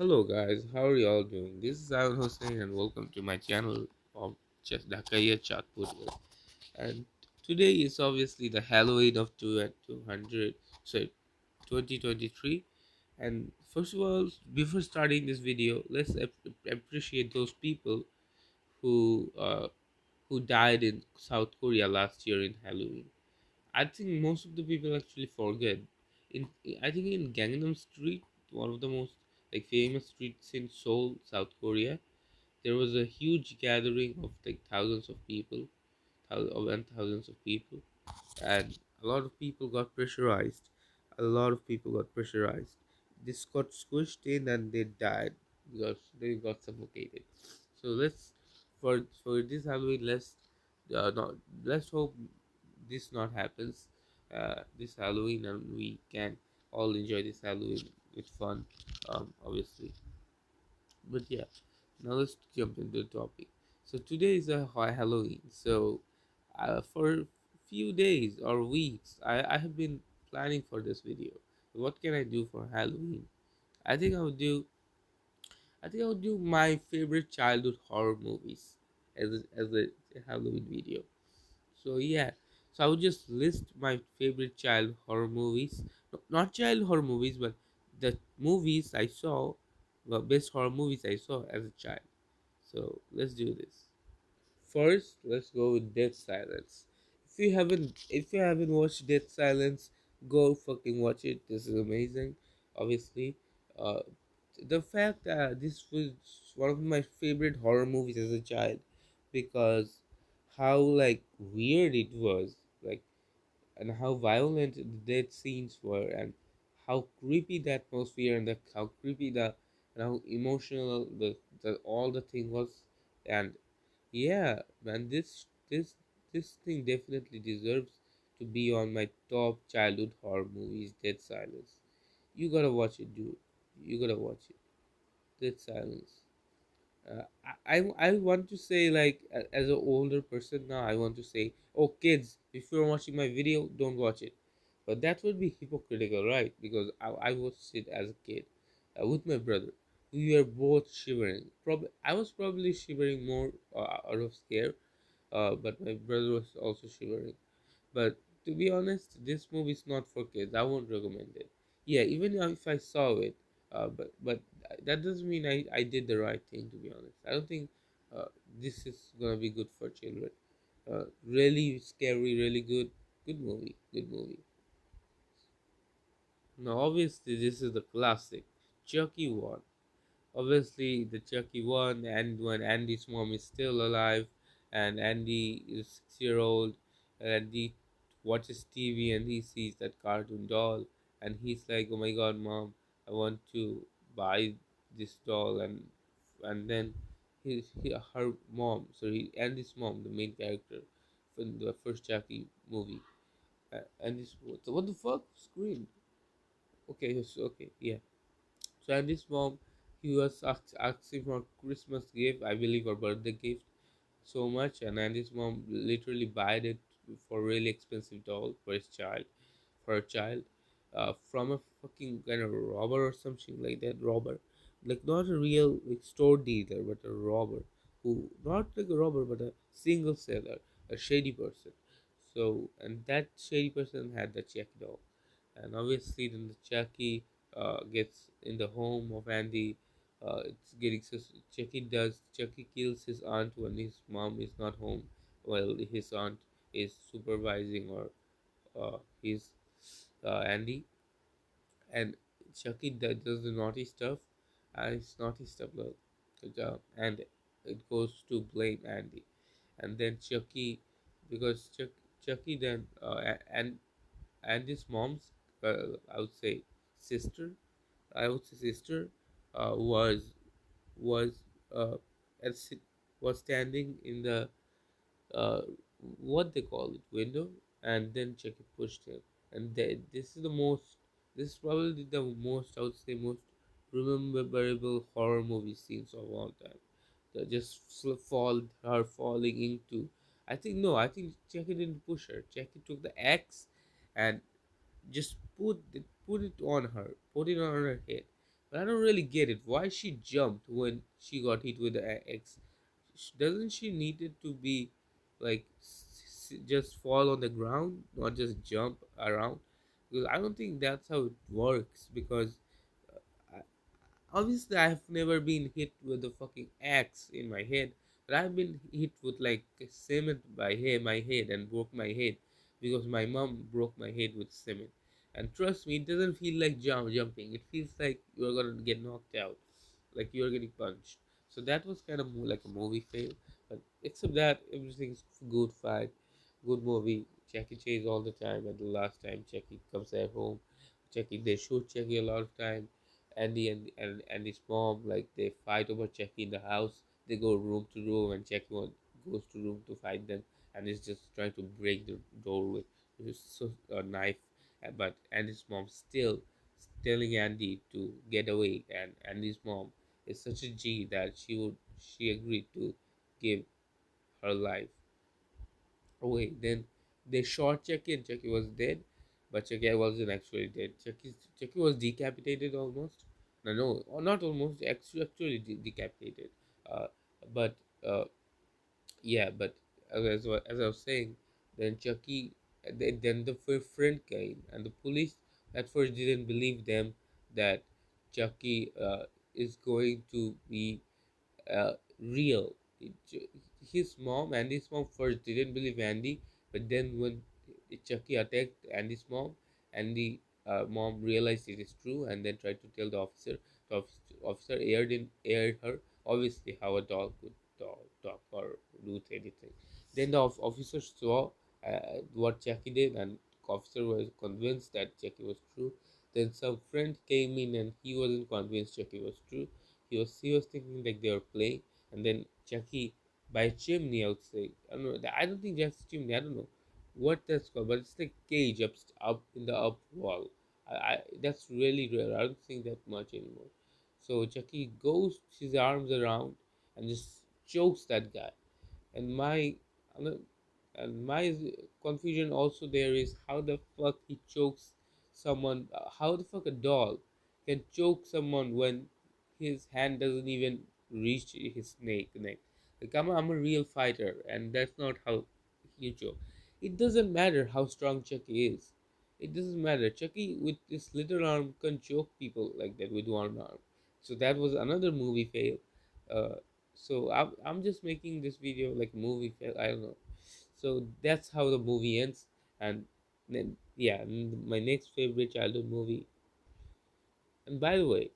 Hello guys, how are y'all doing? This is Alan Hussein and welcome to my channel of ChildHood. And today is obviously the Halloween of 200, sorry, 2023. And first of all, before starting this video, let's appreciate those people who uh, who died in South Korea last year in Halloween. I think most of the people actually forget. In I think in Gangnam Street, one of the most famous streets in Seoul, South Korea, there was a huge gathering of thousands of people, thousands of people, and a lot of people got pressurized. A lot of people got pressurized. This got squished in and they died because they got suffocated. So for this Halloween, not let's hope this not happens this Halloween, and we can all enjoy this Halloween with fun, obviously. But yeah, now let's jump into the topic. So today is a Halloween. So for few days or weeks, I have been planning for this video. What can I do for Halloween? I think I would do I think I would do my favorite childhood horror movies as a Halloween video. So yeah, so I would just list my favorite child horror movies. Not child horror movies, but the movies I saw, the best horror movies I saw as a child. So let's do this. First, let's go with Dead Silence. If you haven't watched Dead Silence, go fucking watch it. This is amazing. Obviously, uh, the fact that this was one of my favorite horror movies as a child, because how weird it was, and how violent the death scenes were, and how creepy the atmosphere, and how creepy and how emotional the all the thing was. And yeah, man, this thing definitely deserves to be on my top childhood horror movies. Dead Silence. You gotta watch it, dude. You gotta watch it. Dead Silence. I want to say, as an older person now, I want to say, oh kids, if you're watching my video, don't watch it. But that would be hypocritical, right? Because I watched it as a kid, with my brother. We were both shivering. Probably I was probably shivering more out of scare, but my brother was also shivering. But to be honest, this movie is not for kids. I won't recommend it. Yeah, even if I saw it, but that doesn't mean I did the right thing. To be honest, I don't think this is gonna be good for children. Really scary, really good movie, good movie. Now, obviously, this is the classic Chucky one. Obviously, the Chucky one, and when Andy's mom is still alive, and Andy is 6 year old, and Andy watches TV and he sees that cartoon doll, and he's like, "Oh my God, mom, I want to buy this doll," and then her mom, Andy's mom, the main character from the first Chucky movie, Andy's what the fuck screamed? Okay, yes, okay, yeah. So and this mom, he was asking for Christmas gift, I believe, or birthday gift, so much, and Andy's mom literally bought it for really expensive doll for his child, for a child, from a fucking kind of robber or something like that. Robber, like not a real store dealer, but a robber who not like a robber, but a single seller, a shady person. So and that shady person had the check doll, and obviously then the Chucky gets in the home of Andy. It's getting Chucky kills his aunt when his mom is not home, while his aunt is supervising or his Andy, and Chucky does the naughty stuff, and it's naughty stuff. Look, good job, and it goes to blame Andy, and then because Chucky then and his mom's, I would say sister, sister, was was uh at, sit- was standing in the uh what they call it window, and then Chucky pushed him, and this is probably the most, I would say, most rememberable horror movie scenes of all time. The just her falling into. I think no, I think Chucky didn't push her. Chucky took the axe and just put it on her, put it on her head, But I don't really get it. Why she jumped when she got hit with the X? Doesn't she needed to be like just fall on the ground, not just jump around? Because I don't think that's how it works. Because uh, obviously I've never been hit with a fucking axe in my head, but I've been hit with like cement by my head and broke my head because my mom broke my head with cement. And trust me, it doesn't feel like jumping. It feels like you're gonna get knocked out, like you're getting punched. So that was kind of more like a movie fail. But except that, everything's good fight, good movie. Jackie chase all the time, and the last time Jackie comes at home, Jackie they shoot Jackie a lot of time. Andy and his mom, like they fight over Jackie in the house. They go room to room, and Jackie goes to room to fight them, and is just trying to break the door with a knife. But Andy's mom still telling Andy to get away, and Andy's mom is such a G that she agreed to give her life away. Then they shot Chucky, and Chucky was dead, but Chucky wasn't actually dead. Chucky was decapitated almost. No, no, or not almost. Actually decapitated. Uh, but yeah, but as I was saying, then Chucky, then the friend came, and the police at first didn't believe them that Chucky is going to be real. His mom, Andy's mom, first didn't believe Andy, but then when Chucky attacked Andy's mom, Andy mom realized it is true and then tried to tell the officer. The officer aired her, obviously how a dog could talk or do anything. Then the officer saw what Chucky did, and the officer was convinced that Chucky was true. Then some friend came in and he wasn't convinced Chucky was true. He was thinking like they were playing, and then Chucky by a chimney outside. I don't know. I don't think that's chimney. I don't know what that's called, but it's like cage up in the up wall. That's really rare. I don't think that much anymore. So Chucky goes his arms around and just chokes that guy. And and my confusion also there is how the fuck he chokes someone. How the fuck a dog can choke someone when his hand doesn't even reach his neck. Like I'm a real fighter, and that's not how you choke. It doesn't matter how strong Chucky is. It doesn't matter. Chucky with his little arm can choke people like that with one arm. So that was another movie fail. Uh, so I'm just making this video like movie fail. I don't know. So that's how the movie ends. And then yeah, my next favorite childhood movie. And by the way,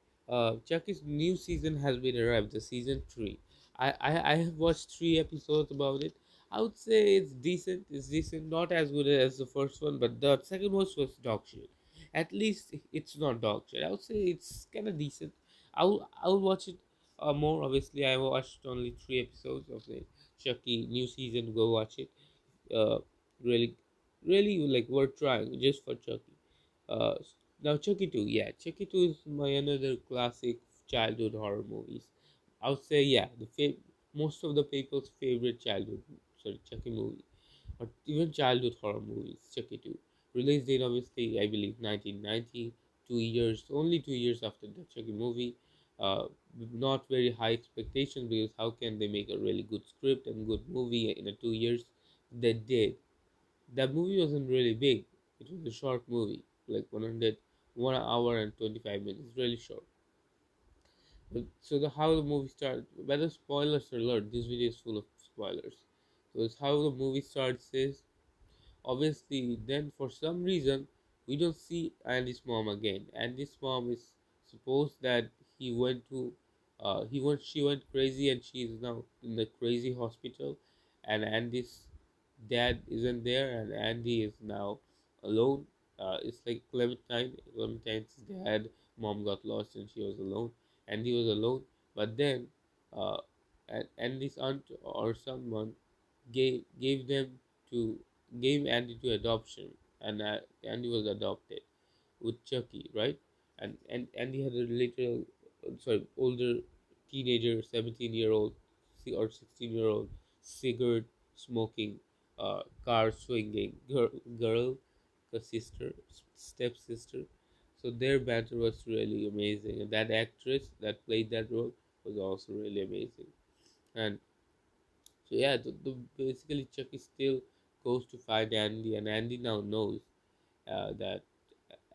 Chucky's new season has been arrived, the season 3. I have watched 3 episodes about it. I would say it's decent. It's decent, not as good as the first one, but the second one was dog shit. At least it's not dog shit. I would say it's kind of decent. I'll watch it more. Obviously, I watched only 3 episodes of the Chucky new season. Go watch it. Uh, really, really like worth trying just for Chucky. Uh, Now Chucky 2, yeah, Chucky 2 is my another classic childhood horror movies. I would say yeah, most of the people's favorite childhood Chucky movie, or even childhood horror movies. Chucky 2, release date obviously I believe 1990, 2 years, only 2 years after the Chucky movie. Uh, Not very high expectations because how can they make a really good script and good movie in a 2 years? They did. That movie wasn't really big. It was a short movie, like 1 hour and 25 minutes, really short. But so the how the movie starts. By the spoilers alert, this video is full of spoilers. So it's how the movie starts is obviously then for some reason we don't see Andy's mom again. Andy's mom is supposed that he went to she went crazy and she is now in the crazy hospital, and Andy's dad isn't there and Andy is now alone. It's like Clementine's dad mom got lost and she was alone. Andy was alone, but then uh Andy's aunt or someone gave them to gave Andy to adoption, and Andy was adopted with Chucky, right? And Andy had a little, sorry, older teenager, 17-year-old or 16-year-old cigarette smoking, car swinging girl, a sister, stepsister. So their banter was really amazing, and that actress that played that role was also really amazing. And so yeah, basically Chucky still goes to find Andy, and that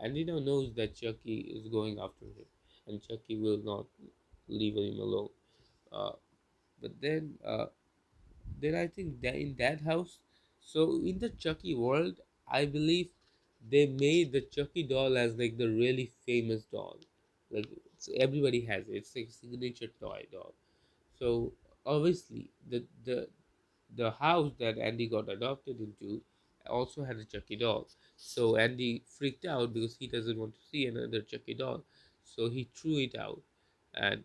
Andy now knows that Chucky is going after him, and Chucky will not leave him alone. Uh, but then I think that in that house, so in the Chucky world, I believe they made the Chucky doll as like the really famous doll. Like everybody has it. It's like a signature toy doll. So obviously the house that Andy got adopted into also had a Chucky doll. So Andy freaked out because he doesn't want to see another Chucky doll. So he threw it out, and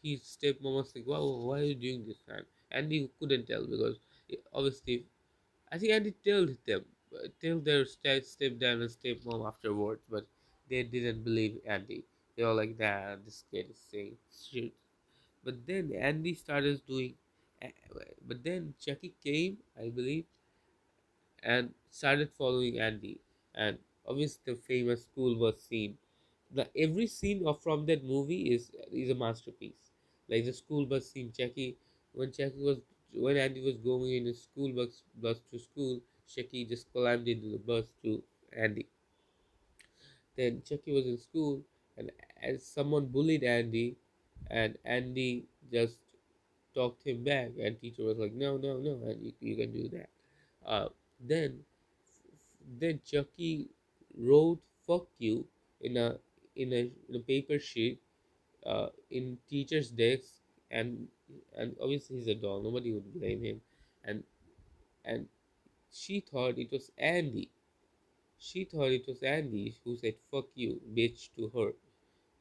his stepmom was like, "Wow, why are you doing this?" And Andy couldn't tell because obviously I think Andy told them, told their stepdad and stepmom afterwards, but they didn't believe Andy. They were like, "Nah, this kid is saying shit." But then Andy started doing, uh, but then Chucky came, I believe, and started following Andy. And obviously, the famous school bus scene. Every scene of from that movie is a masterpiece. Like the school bus scene, Chucky was when Andy was going in a school bus to school, Chucky just climbed into the bus to Andy. Then Chucky was in school, and as someone bullied Andy, and Andy just talked him back, and teacher was like, "No, no, no, and you can do that." Uh, then, then Chucky wrote "fuck you" in a paper sheet in teacher's desk, and obviously he's a doll. Nobody would blame him, and and she thought it was Andy. She thought it was Andy who said "fuck you, bitch" to her.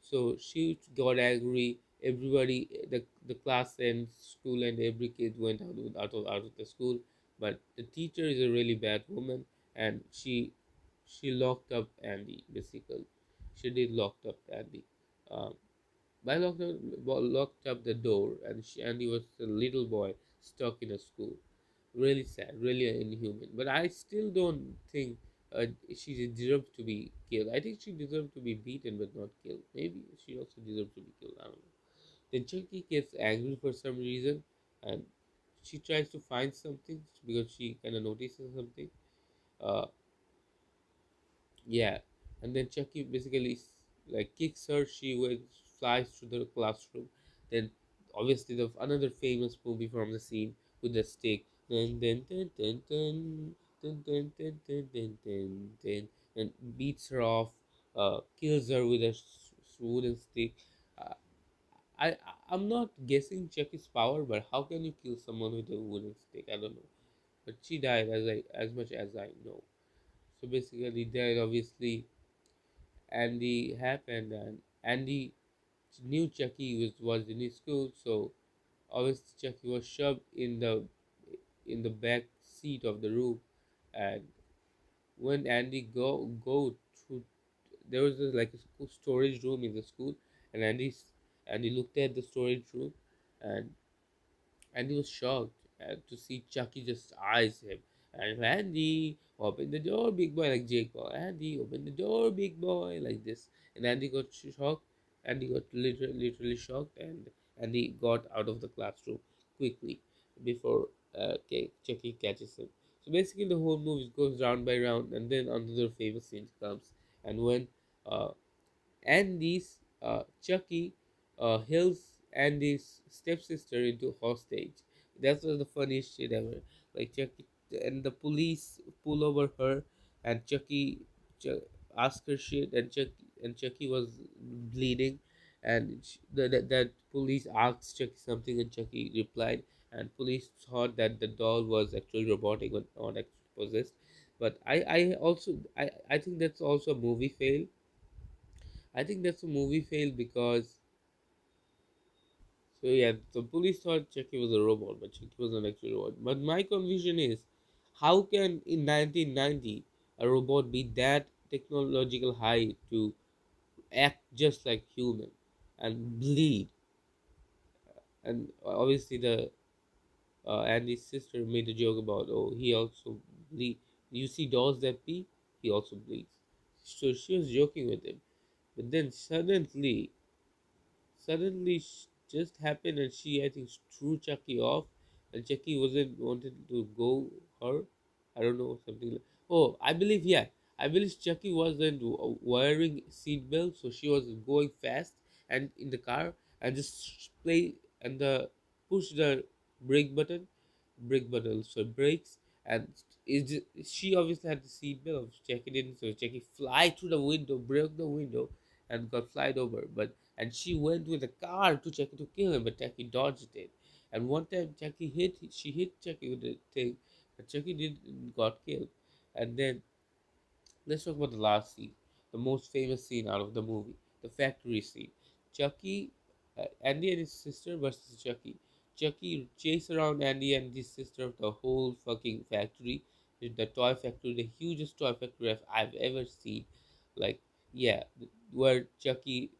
So she got angry. Everybody, the class and school and every kid went out of the school. But the teacher is a really bad woman, and she locked up Andy. Basically, she did locked up Andy. Um, by locked up the door, and Andy was a little boy stuck in a school. Really sad, really inhuman. But I still don't think she deserved to be killed. I think she deserved to be beaten but not killed. Maybe she also deserved to be killed. I don't know. Then Chucky gets angry for some reason, and she tries to find something because she kind of notices something. Uh, yeah, and then Chucky basically like kicks her. She went flies through the classroom. Then obviously the another famous movie from the scene with the stick. Dun, dun, dun, dun, dun, dun, dun, dun, dun, dun, dun, dun, and beats her off. Kills her with a wooden stick. Uh, I I'm not guessing Chucky's power, but how can you kill someone with a wooden stick? I don't know. But she died as much as I know. So basically, died obviously Andy happened, and Andy knew Chucky was in his school, so obviously Chucky was shoved in the back seat of the room, and when Andy go through, there was like a storage room in the school, and Andy looked at the storage room, and he was shocked to see Chucky just eyes him. And Andy, open the door, big boy, like Jake Paul. Andy, open the door, big boy, like this. And Andy got shocked. Andy got literally shocked, and Andy got out of the classroom quickly before Chucky catches him. So basically, the whole movie goes round by round, and then another famous scene comes. And when uh, Andy's Chucky Hill's Andy's stepsister into hostage. That was the funniest shit ever. Like Chucky and the police pull over her, and ask her shit, and Chucky was bleeding, and that police asked Chucky something, and Chucky replied, and police thought that the doll was actually robotic, but not actually possessed. But I think that's also a movie fail. I think that's a movie fail because so yeah, the police thought Chucky was a robot, but Chucky was an actual robot. But my confusion is, how can in 1990 a robot be that technological high to act just like human and bleed? And obviously the Andy's sister made a joke about, oh, he also bleed. You see dolls that pee, he also bleeds. So she was joking with him, but then suddenly just happened, and she, I think, threw Chucky off, and Chucky wasn't wanted to go her. I don't know, something like. Oh, I believe, yeah, I believe Chucky wasn't wearing seatbelt, so she was going fast and in the car and just play and the push the brake button, so brakes, and she obviously had the seatbelt of Chucky didn't, so Chucky fly through the window, broke the window, and got flied over, but and she went with a car to Chucky to kill him, but Chucky dodged it. And one time she hit Chucky with the thing, but Chucky didn't got killed. And then let's talk about the last scene, the most famous scene out of the movie, the factory scene. Chucky, Andy and his sister versus Chucky. Chucky chase around Andy and his sister of the whole fucking factory, the toy factory, the hugest toy factory I've ever seen. Like, yeah, where Chucky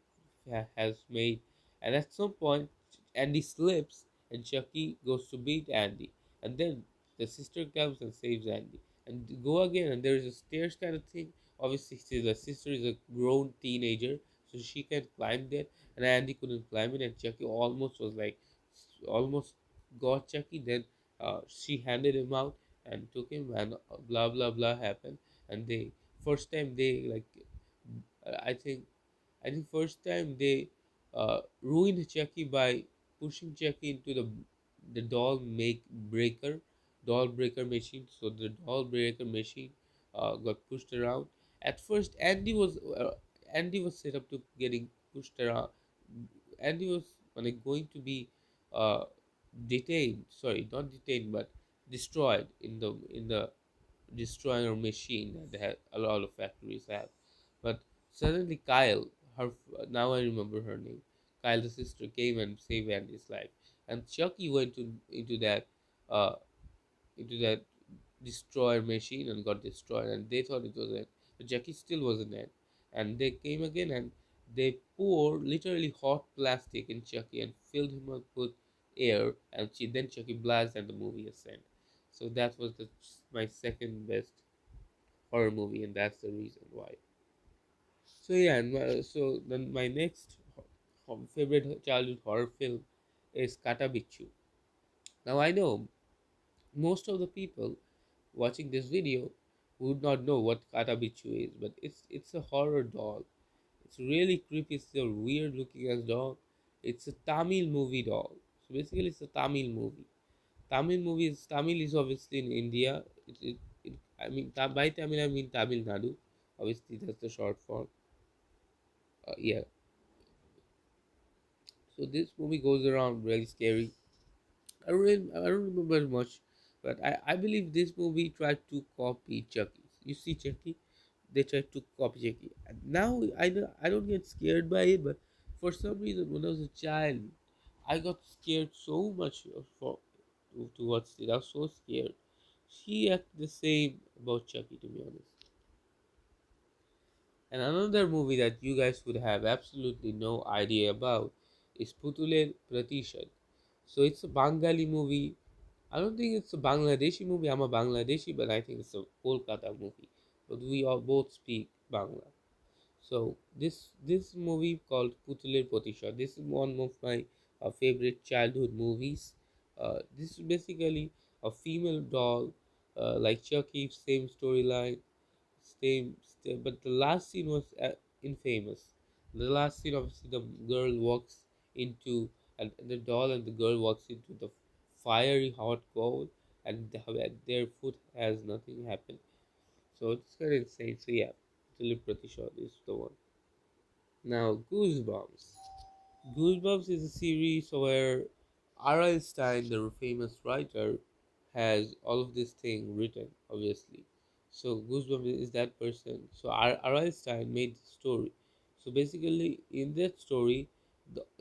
has made. And at some point, Andy slips and Chucky goes to beat Andy. And then the sister comes and saves Andy and go again, and there is a stairs kind of thing. Obviously, the sister is a grown teenager, so she can climb that, and Andy couldn't climb it, and Chucky almost got Chucky. Then she handed him out and took him, and blah blah blah happened. And they first time they like, I think first time they ruined Chucky by pushing Chucky into the doll breaker machine. So the doll breaker machine got pushed around. At first, Andy was set up to getting pushed around. Andy was like, going to be uh, detained. Sorry, not detained, but destroyed in the destroyer machine that a lot of factories have. But suddenly Kyle, her now I remember her name, Kyle the sister came and saved Andy's life, and Chucky went uh into that destroyer machine and got destroyed, and they thought it was it, but Chucky still wasn't it, and they came again and they poured literally hot plastic in Chucky and filled him up with air, and then Chucky blasted and the movie ascended. So that was my second best horror movie, and that's the reason why. So yeah, so then my next favorite childhood horror film is Katabichu. Now I know most of the people watching this video would not know what Katabichu is, but it's a horror doll. It's really creepy. It's a weird looking as doll. It's a Tamil movie doll. So basically, it's a Tamil movie. Tamil is obviously in India. I mean, by Tamil I mean Tamil Nadu. Obviously, that's the short form. Yeah. So this movie goes around really scary. I don't remember much, but I believe this movie tried to copy Chucky. You see Chucky, they tried to copy Chucky. And now I don't get scared by it, but for some reason when I was a child, I got scared so much to watch it. I was so scared. She acted the same about Chucky, to be honest. And another movie that you guys would have absolutely no idea about is Putuler Pratishad. So it's a Bengali movie. I don't think it's a Bangladeshi movie. I'm a Bangladeshi, but I think it's a Kolkata movie. But we all both speak Bangla. So this movie called Putuler Pratisha. This is one of my favorite childhood movies. This is basically a female doll, like Chucky, same storyline, but the last scene was infamous. The last scene, obviously, the girl walks into, and the doll and the girl walks into the fiery hot coal, and their foot has nothing happened. So it's kind of insane. So yeah, Philip Pratisha is the one. Now, Goosebumps. Goosebumps is a series where R.L. Stein, the famous writer, has all of this thing written, obviously. So Goosebumps is that person. So R.L. Stein made the story. So basically, in that story,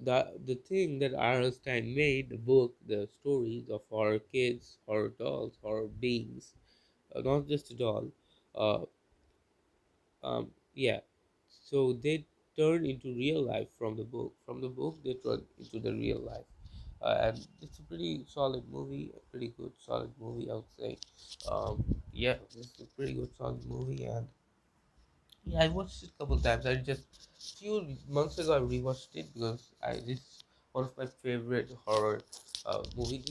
the thing that R.L. Stein made, the book, the stories of horror kids, horror dolls, horror beings, not just a doll, uh, yeah, so they turn into real life from the book. From the book, they turn into the real life, and it's a pretty solid movie, a pretty good solid movie, I would say. Yeah, it's a pretty good solid movie, and Yeah, I watched it a couple times. I just few months ago I rewatched it because I this one of my favorite horror movie.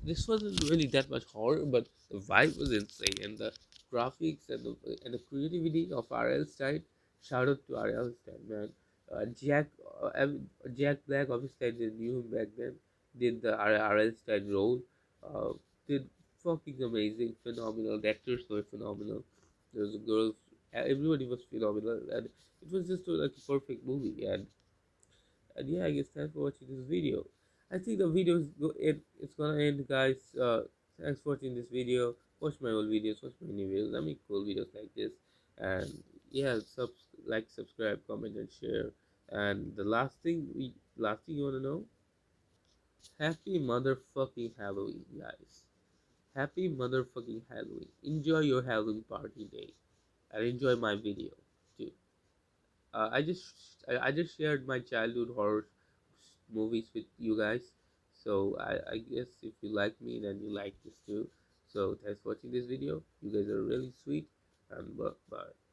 This wasn't really that much horror, but the vibe was insane and the graphics and the creativity of R.L. Stein. Shout out to R.L. Stein, man. Jack Black, obviously I didn't knew him back then. Did the R.L. Stein role? Uh, did fucking amazing, phenomenal. The actors were phenomenal. There was a girl, everybody was phenomenal, and it was just like a perfect movie. And yeah, I guess thanks for watching this video. I think the video it's gonna end, guys. Thanks for watching this video. Watch my old videos, watch my new videos. I make cool videos like this, and yeah, subscribe, comment, and share. And the last thing you wanna know, happy motherfucking Halloween, guys. Happy motherfucking Halloween. Enjoy your Halloween party day, and enjoy my video too. I just shared my childhood horror movies with you guys. So I guess if you like me, then you like this too. So thanks for watching this video. You guys are really sweet, and bye.